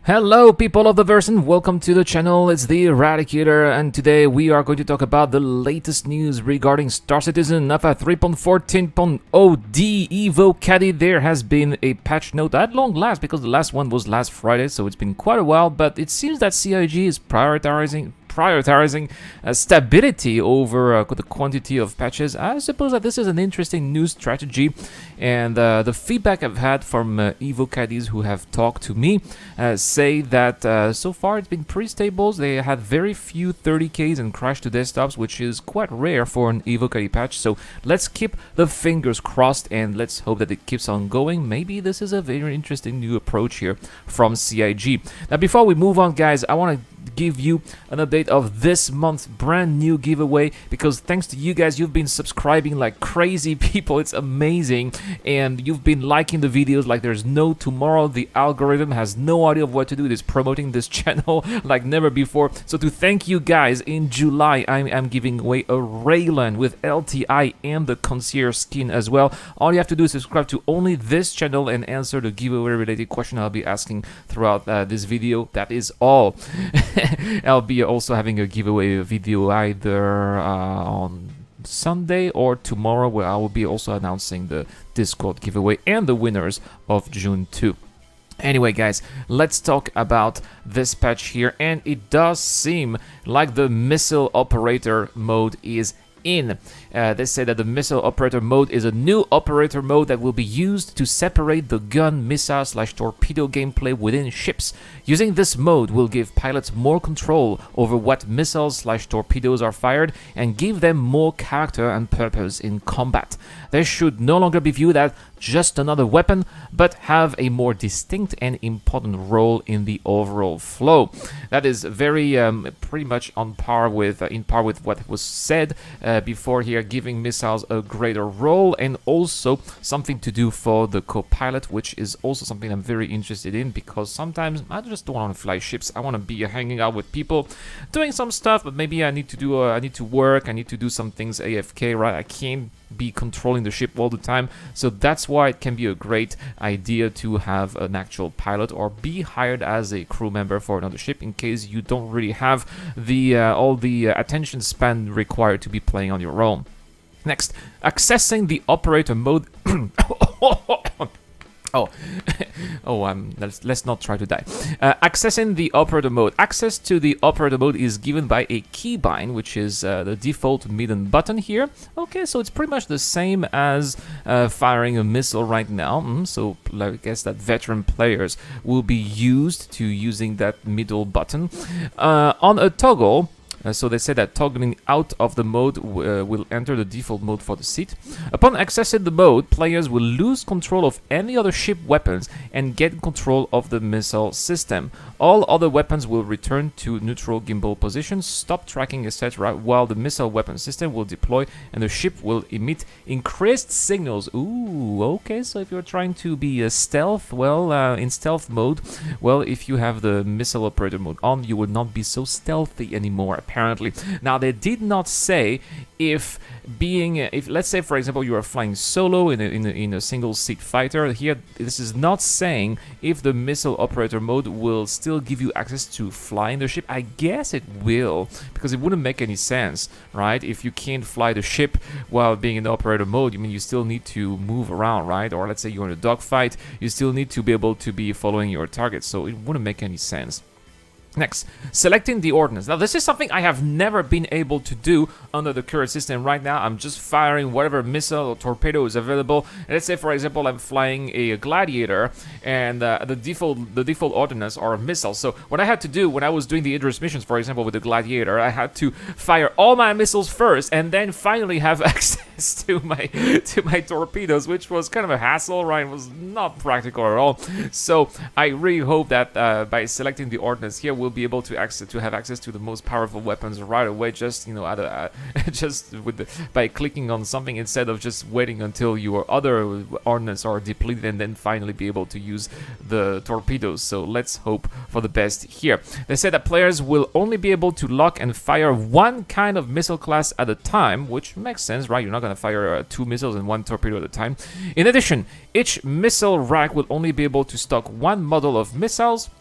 Hello people of the verse and welcome to the channel. It's the Eradicator, and today we are going to talk about the latest news regarding Star Citizen Alpha 3.14.0D EVOCATI. There has been a patch note at long last because the last one was last Friday, so it's been quite a while, but it seems that CIG is prioritizing stability over the quantity of patches. I suppose that this is an interesting new strategy, and the feedback I've had from EVOCATIs who have talked to me say that so far it's been pretty stable. They had very few 30Ks and crash to desktops, which is quite rare for an EVOCATI patch, so let's keep the fingers crossed and let's hope that it keeps on going. Maybe this is a very interesting new approach here from CIG. Now before we move on, guys, I want to give you an update of this month's brand new giveaway, because thanks to you guys, you've been subscribing like crazy people. It's amazing, and you've been liking the videos like there's no tomorrow. The algorithm has no idea of what to do. It is promoting this channel like never before. So to thank you guys, in July I am giving away a Raylan with LTI and the concierge skin as well. All you have to do is subscribe to only this channel and answer the giveaway related question I'll be asking throughout this video. That is all. I'll be also having a giveaway video either on Sunday or tomorrow, where I will be also announcing the Discord giveaway and the winners of June 2. Anyway, guys, let's talk about this patch here, and it does seem like the missile operator mode is in. They say that the missile operator mode is a new operator mode that will be used to separate the gun, missile / torpedo gameplay within ships. Using this mode will give pilots more control over what missiles / torpedoes are fired and give them more character and purpose in combat. They should no longer be viewed as just another weapon, but have a more distinct and important role in the overall flow. That is very pretty much on par with in par with what was said before here, giving missiles a greater role and also something to do for the co-pilot, which is also something I'm very interested in, because sometimes I just don't want to fly ships. I want to be hanging out with people, doing some stuff, but maybe I need to do I need to work, I need to do some things AFK, right? I can't be controlling the ship all the time, so that's why it can be a great idea to have an actual pilot or be hired as a crew member for another ship in case you don't really have the all the attention span required to be playing on your own. Next, accessing the operator mode. Let's not try to die. Accessing the operator mode. Access to the operator mode is given by a keybind, which is the default midden button here. Okay, so it's pretty much the same as firing a missile right now. So I guess that veteran players will be used to using that middle button. On a toggle, so they say that toggling out of the mode will enter the default mode for the seat. Upon accessing the mode, players will lose control of any other ship weapons and get control of the missile system. All other weapons will return to neutral gimbal positions, stop tracking, etc., while the missile weapon system will deploy and the ship will emit increased signals. Ooh, okay, so if you're trying to be a stealth, well, in stealth mode, well, if you have the missile operator mode on, you will not be so stealthy anymore, apparently. Now, they did not say if let's say, for example, you are flying solo in a single seat fighter. Here, this is not saying if the missile operator mode will still give you access to flying the ship. I guess it will, because it wouldn't make any sense, right? If you can't fly the ship while being in the operator mode, you still need to move around, right? Or let's say you're in a dogfight, you still need to be able to be following your target, so it wouldn't make any sense. Next, selecting the ordnance. Now, this is something I have never been able to do under the current system. Right now, I'm just firing whatever missile or torpedo is available. Let's say, for example, I'm flying a gladiator, and the default ordnance are missiles. So what I had to do when I was doing the Idris missions, for example, with the gladiator, I had to fire all my missiles first, and then finally have access to my torpedoes, which was kind of a hassle, right? It was not practical at all. So I really hope that by selecting the ordnance here, we'll be able to have access to the most powerful weapons right away, just by clicking on something instead of just waiting until your other ordnance are depleted and then finally be able to use the torpedoes. So let's hope for the best here. They said that players will only be able to lock and fire one kind of missile class at a time, which makes sense, right? You're not going to fire two missiles and one torpedo at a time. In addition, each missile rack will only be able to stock one model of missiles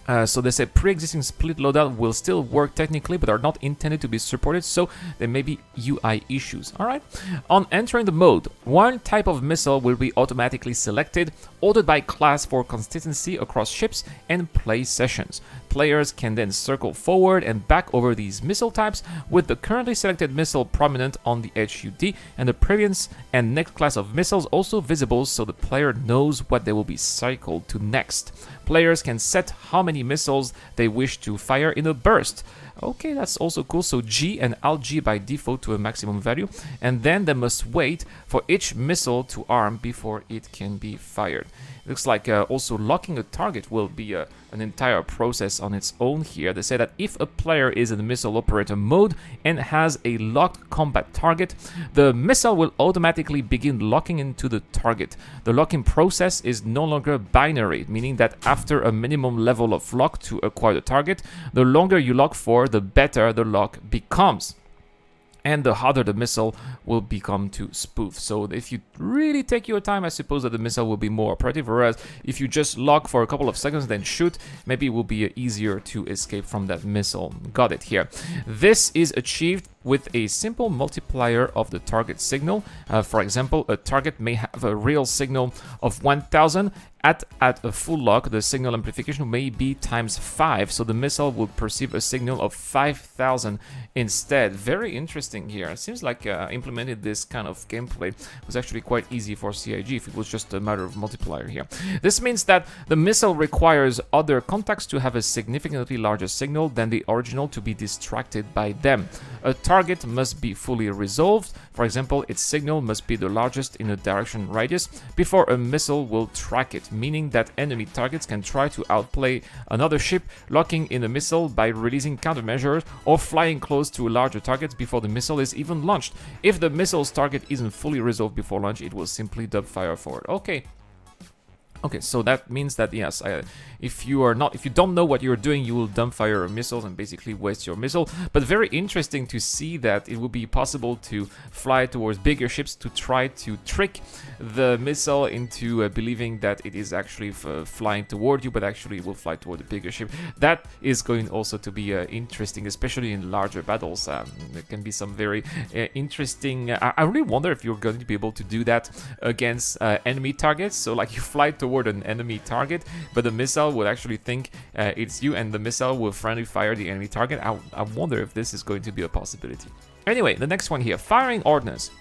So they say pre-existing split loadout will still work technically, but are not intended to be supported, so there may be UI issues. Alright. On entering the mode, one type of missile will be automatically selected, ordered by class for consistency across ships and play sessions. Players can then circle forward and back over these missile types, with the currently selected missile prominent on the HUD, and the previous and next class of missiles also visible, so the player knows what they will be cycled to next. Players can set how many missiles they wish to fire in a burst. Okay, that's also cool. So G and Alt G by default to a maximum value, and then they must wait for each missile to arm before it can be fired. Looks like also locking a target will be an entire process on its own here. They say that if a player is in the missile operator mode and has a locked combat target, the missile will automatically begin locking into the target. The locking process is no longer binary, meaning that after a minimum level of lock to acquire the target, the longer you lock for, the better the lock becomes, and the harder the missile will become to spoof. So if you really take your time, I suppose that the missile will be more operative, whereas if you just lock for a couple of seconds then shoot, maybe it will be easier to escape from that missile. Got it here. This is achieved with a simple multiplier of the target signal. For example, a target may have a real signal of 1000. At a full lock, the signal amplification may be times 5, so the missile will perceive a signal of 5000 instead. Very interesting here. It seems like implemented this kind of gameplay was actually quite easy for CIG if it was just a matter of multiplier here. This means that the missile requires other contacts to have a significantly larger signal than the original to be distracted by them. A target must be fully resolved. For example, its signal must be the largest in a direction radius before a missile will track it, meaning that enemy targets can try to outplay another ship, locking in a missile by releasing countermeasures or flying close to larger targets before the missile is even launched. If the missile's target isn't fully resolved before launch, it will simply dub fire forward. Okay, so that means that yes, if you don't know what you're doing, you will dump fire missiles and basically waste your missile. But very interesting to see that it will be possible to fly towards bigger ships to try to trick the missile into believing that it is actually flying toward you, but actually it will fly toward the bigger ship. That is going also to be interesting, especially in larger battles. There can be some very interesting. I really wonder if you're going to be able to do that against enemy targets. So like you fly toward an enemy target, but the missile will actually think it's you, and the missile will friendly fire the enemy target. I wonder if this is going to be a possibility. Anyway, the next one here, firing ordnance.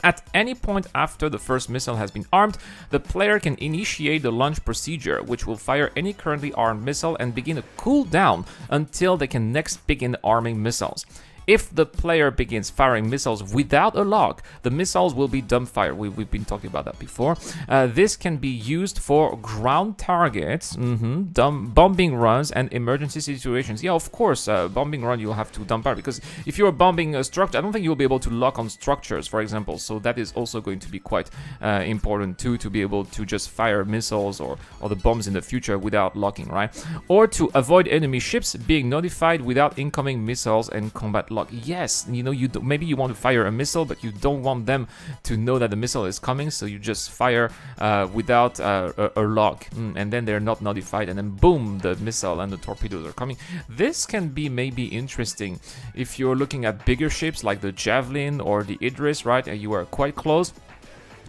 At any point after the first missile has been armed, the player can initiate the launch procedure, which will fire any currently armed missile and begin a cooldown until they can next begin arming missiles. If the player begins firing missiles without a lock, the missiles will be dumbfired. We've been talking about that before. This can be used for ground targets, bombing runs, and emergency situations. Yeah, of course, bombing run you'll have to dumbfire, because if you're bombing a structure, I don't think you'll be able to lock on structures, for example. So that is also going to be quite important too, to be able to just fire missiles or the bombs in the future without locking, right? Or to avoid enemy ships being notified without incoming missiles and combat lock. Yes, you know, maybe you want to fire a missile, but you don't want them to know that the missile is coming, so you just fire without a lock, and then they're not notified, and then boom, the missile and the torpedoes are coming. This can be maybe interesting if you're looking at bigger ships like the Javelin or the Idris, right? And you are quite close.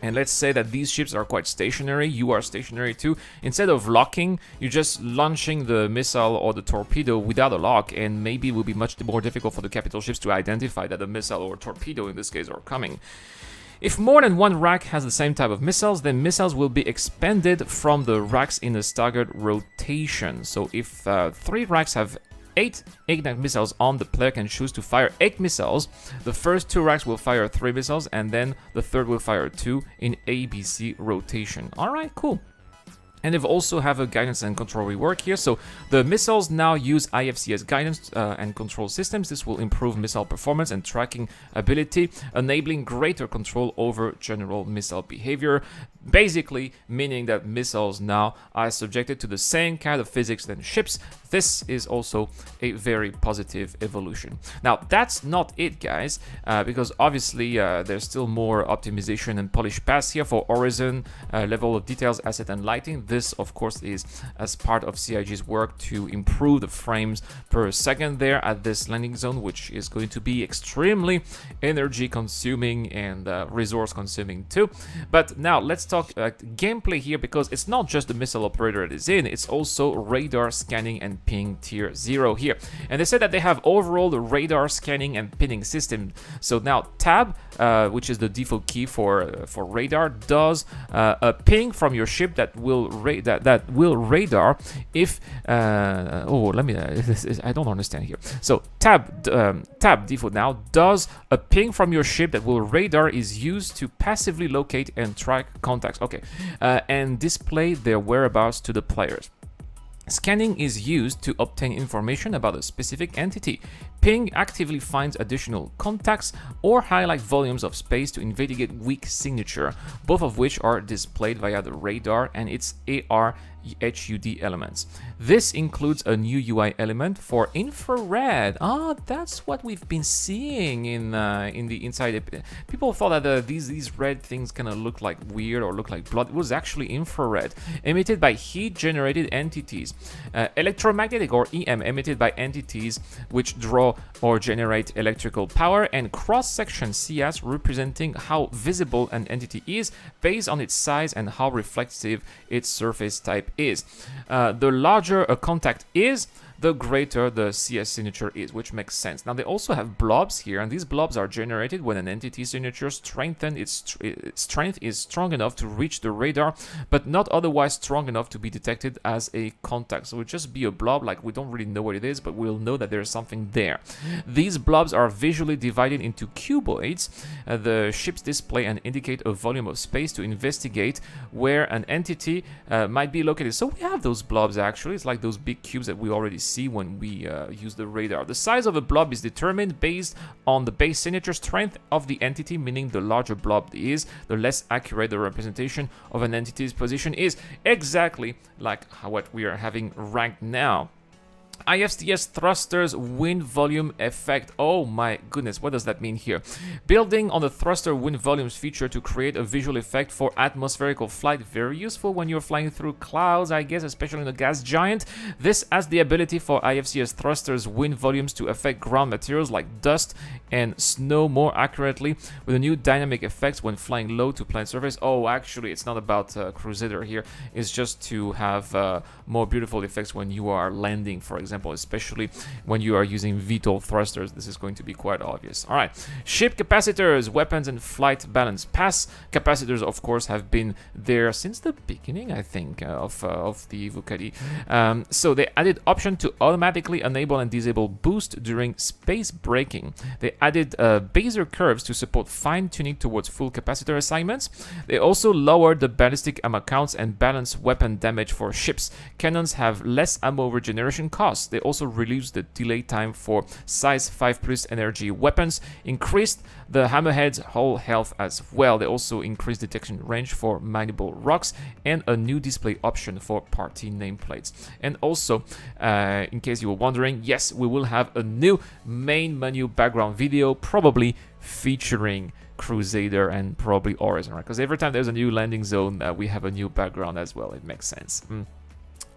And let's say that these ships are quite stationary, you are stationary too. Instead of locking, you're just launching the missile or the torpedo without a lock, and maybe it will be much more difficult for the capital ships to identify that a missile or torpedo in this case are coming. If more than one rack has the same type of missiles, then missiles will be expended from the racks in a staggered rotation. So if 3 racks have 8 ignite missiles on, the player can choose to fire 8 missiles. The first 2 racks will fire 3 missiles, and then the third will fire 2 in ABC rotation. Alright, cool. And they've also have a guidance and control rework here. So the missiles now use IFCS guidance and control systems. This will improve missile performance and tracking ability, enabling greater control over general missile behavior. basically meaning that missiles now are subjected to the same kind of physics than ships. This is also a very positive evolution. Now, that's not it, guys, because obviously there's still more optimization and polish paths here for horizon, level of details, asset, and lighting. This, of course, is as part of CIG's work to improve the frames per second there at this landing zone, which is going to be extremely energy consuming and resource consuming too. But now let's talk gameplay here, because it's not just the missile operator it is in, it's also radar scanning and ping tier 0 here. And they said that they have overall the radar scanning and pinning system. So now tab, which is the default key for radar, does a ping from your ship that will radar if I don't understand here. So tab default now does a ping from your ship that will radar is used to passively locate and track contacts. Okay, and display their whereabouts to the players. Scanning is used to obtain information about a specific entity. Ping actively finds additional contacts or highlight volumes of space to investigate weak signature, both of which are displayed via the radar and its AR HUD elements. This includes a new UI element for infrared. That's what we've been seeing in the inside. People thought that these red things kind of look like weird or look like blood. It was actually infrared, emitted by heat-generated entities. Electromagnetic or EM, emitted by entities which draw or generate electrical power, and cross-section CS, representing how visible an entity is based on its size and how reflective its surface type is. The larger a contact is, the greater the CS signature is, which makes sense. Now, they also have blobs here, and these blobs are generated when an entity signature its strength is strong enough to reach the radar, but not otherwise strong enough to be detected as a contact. So it would just be a blob, like we don't really know what it is, but we'll know that there's something there. These blobs are visually divided into cuboids. The ship's display and indicate a volume of space to investigate where an entity might be located. So we have those blobs actually. It's like those big cubes that we already see when we use the radar. The size of a blob is determined based on the base signature strength of the entity, meaning the larger blob is, the less accurate the representation of an entity's position is. Exactly like what we are having right now. IFCS thrusters wind volume effect. Oh my goodness, what does that mean here? Building on the thruster wind volumes feature to create a visual effect for atmospherical flight. Very useful when you're flying through clouds, I guess, especially in a gas giant. This has the ability for IFCS thrusters wind volumes to affect ground materials like dust and snow more accurately, with a new dynamic effects when flying low to planet surface. Oh, actually, it's not about Crusader here. It's just to have more beautiful effects when you are landing, for example, especially when you are using VTOL thrusters. This is going to be quite obvious. All right, ship capacitors, weapons and flight balance pass. Capacitors, of course, have been there since the beginning, I think, of the EVOCATI. So they added option to automatically enable and disable boost during space braking. They added Bezier curves to support fine-tuning towards full capacitor assignments. They also lowered the ballistic ammo counts and balance weapon damage for ships. Cannons have less ammo regeneration costs. They also reduced the delay time for size 5+ energy weapons, increased the hammerhead's whole health as well. They also increased detection range for mineable rocks and a new display option for party nameplates. And also, in case you were wondering, yes, we will have a new main menu background video, probably featuring Crusader and probably Horizon, right? Because every time there's a new landing zone, we have a new background as well. It makes sense.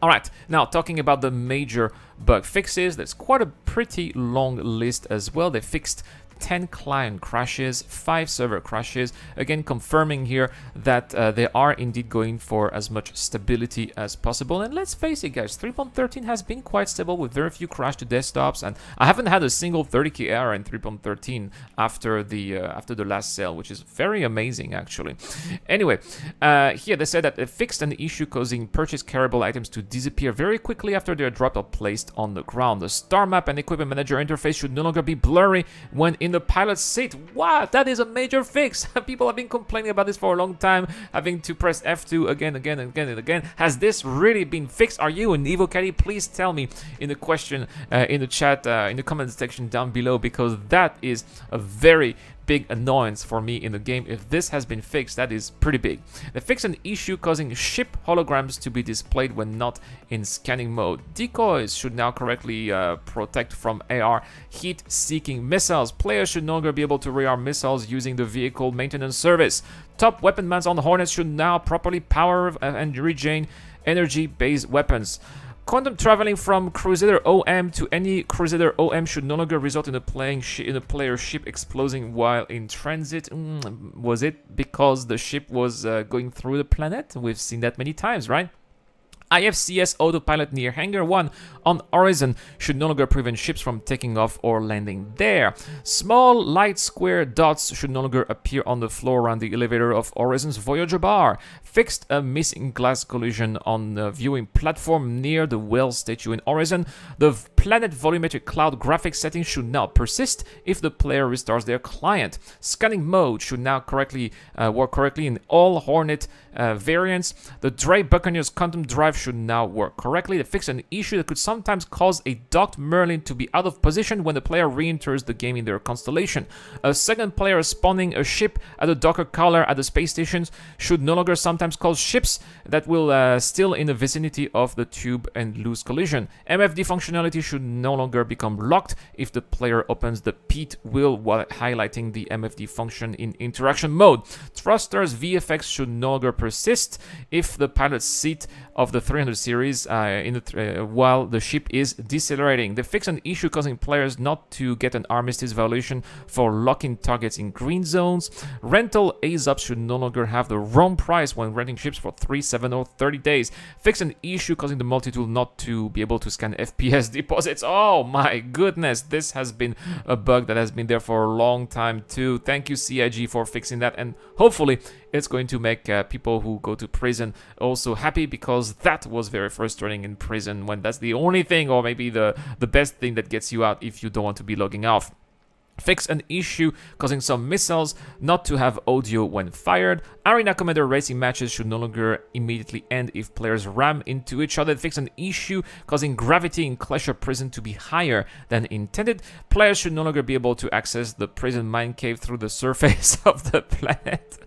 Alright, now talking about the major bug fixes, there's quite a pretty long list as well. They fixed 10 client crashes, 5 server crashes, again confirming here that they are indeed going for as much stability as possible. And let's face it, guys, 3.13 has been quite stable with very few crash to desktops, and I haven't had a single 30k error in 3.13 after the last sale, which is very amazing actually. Anyway, here they said that they fixed an issue causing purchase carryable items to disappear very quickly after they're dropped or placed on the ground. The star map and equipment manager interface should no longer be blurry when in the pilot's seat. What? That is a major fix. People have been complaining about this for a long time, having to press F2 again and again. Has this really been fixed? Are you an EVOCATI? Please tell me in the question, in the chat, in the comment section down below, because that is a very big annoyance for me in the game. If this has been fixed, that is pretty big. They fixed an issue causing ship holograms to be displayed when not in scanning mode. Decoys should now correctly protect from AR heat-seeking missiles. Players should no longer be able to rearm missiles using the vehicle maintenance service. Top weapon mounts on Hornets should now properly power and regain energy-based weapons. Quantum traveling from Crusader OM to any Crusader OM should no longer result in a player ship exploding while in transit. Was it because the ship was going through the planet? We've seen that many times, right? IFCS autopilot near Hangar 1 on Horizon should no longer prevent ships from taking off or landing there. Small light square dots should no longer appear on the floor around the elevator of Horizon's Voyager bar. Fixed a missing glass collision on the viewing platform near the whale statue in Horizon. The planet volumetric cloud graphics settings should now persist if the player restarts their client. Scanning mode should now work correctly in all Hornet variants. The Dre Buccaneers quantum drive should now work correctly. They fixed an issue that could sometimes cause a docked Merlin to be out of position when the player re-enters the game in their constellation. A second player spawning a ship at a docker collar at the space stations should no longer sometimes cause ships that will still in the vicinity of the tube and lose collision. MFD functionality should no longer become locked if the player opens the Pete wheel while highlighting the MFD function in interaction mode. Thrusters VFX should no longer persist if the pilot's seat of the 300 series while the ship is decelerating. They fix an issue causing players not to get an armistice violation for locking targets in green zones. Rental ASOPs should no longer have the wrong price when renting ships for 3, 7, or 30 days. Fix an issue causing the multi-tool not to be able to scan FPS deposits. Oh my goodness, this has been a bug that has been there for a long time too. Thank you CIG for fixing that, and hopefully it's going to make people who go to prison also happy, because that was very frustrating in prison when that's the only thing, or maybe the best thing that gets you out if you don't want to be logging off. Fix an issue causing some missiles not to have audio when fired. Arena Commander racing matches should no longer immediately end if players ram into each other. Fix an issue causing gravity in Clasher Prison to be higher than intended. Players should no longer be able to access the prison mine cave through the surface of the planet.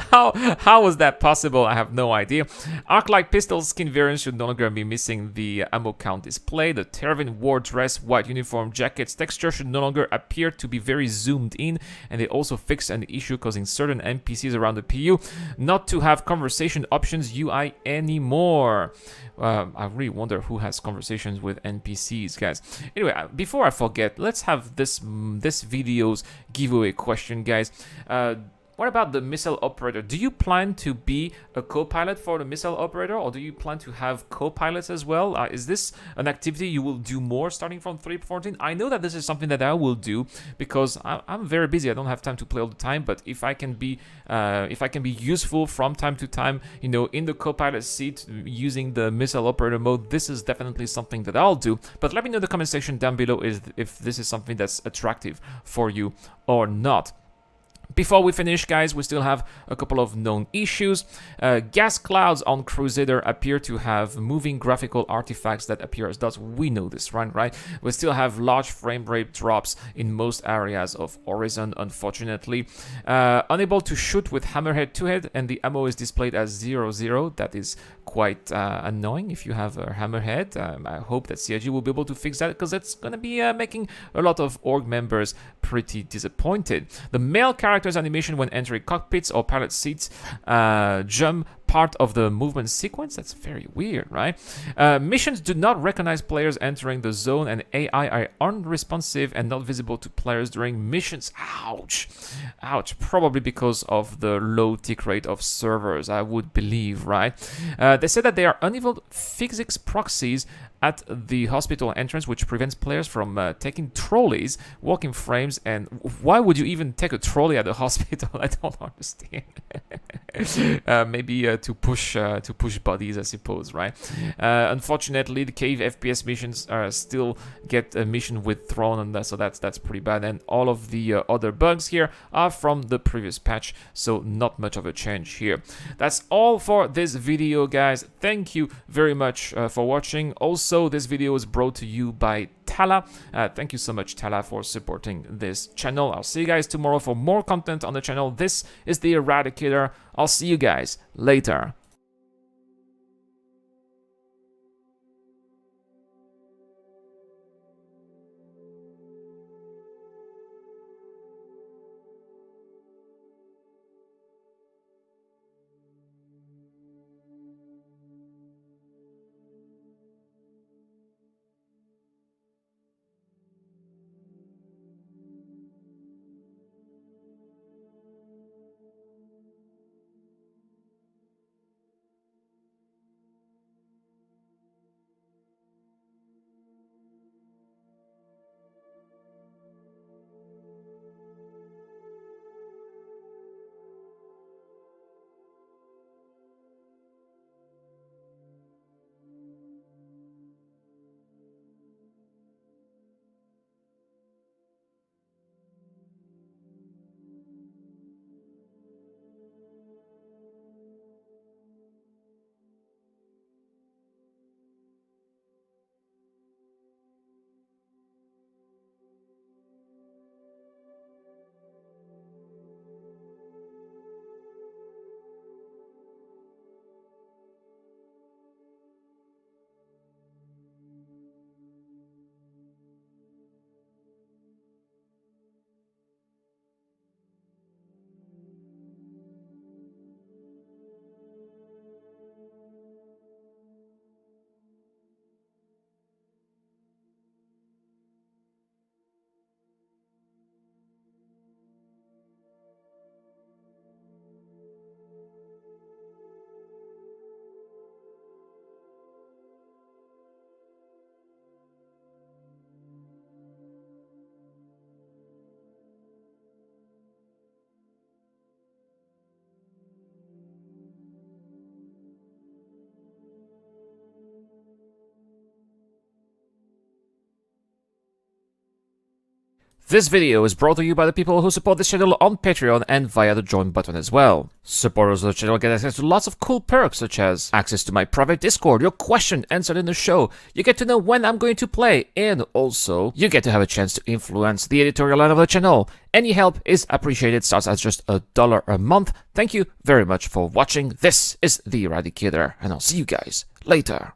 How was that possible? I have no idea. Arc-like pistol skin variants should no longer be missing the ammo count display. The Terravian war dress white uniform jacket's texture should no longer appear to be very zoomed in, and they also fixed an issue causing certain NPCs around the PU not to have conversation options UI anymore. I really wonder who has conversations with NPCs, guys. Anyway, before I forget, let's have this video's giveaway question, guys. What about the missile operator? Do you plan to be a co-pilot for the missile operator, or do you plan to have co-pilots as well? Is this an activity you will do more starting from 3.14? I know that this is something that I will do because I'm very busy. I don't have time to play all the time. But if I can be useful from time to time, you know, in the co-pilot seat using the missile operator mode, this is definitely something that I'll do. But let me know in the comment section down below if this is something that's attractive for you or not. Before we finish, guys, we still have a couple of known issues. Gas clouds on Crusader appear to have moving graphical artifacts that appear as dots. We know this, right? We still have large frame rate drops in most areas of Horizon, unfortunately. Unable to shoot with Hammerhead 2-head, and the ammo is displayed as 0-0. That is quite annoying if you have a Hammerhead. I hope that CIG will be able to fix that, because it's going to be making a lot of org members pretty disappointed. The male character's animation when entering cockpits or pilot seats jump part of the movement sequence. That's very weird, right? Missions do not recognize players entering the zone, and AI are unresponsive and not visible to players during missions. Ouch. Probably because of the low tick rate of servers, I would believe, right? They said that they are unenabled physics proxies at the hospital entrance, which prevents players from taking trolleys, walking frames. And why would you even take a trolley at the hospital? I don't understand. Maybe to push bodies, I suppose, right? Unfortunately, the cave FPS missions still get a mission withdrawn, and so that's pretty bad. And all of the other bugs here are from the previous patch, so not much of a change here. That's all for this video, guys. Thank you very much for watching. Also, this video is brought to you by Tala. Thank you so much, Tala, for supporting this channel. I'll see you guys tomorrow for more content on the channel. This is the Eradicator. I'll see you guys later. This video is brought to you by the people who support this channel on Patreon and via the join button as well. Supporters of the channel get access to lots of cool perks, such as access to my private Discord, your question answered in the show, you get to know when I'm going to play, and also you get to have a chance to influence the editorial line of the channel. Any help is appreciated, starts at just $1 a month. Thank you very much for watching. This is the Eradicator, and I'll see you guys later.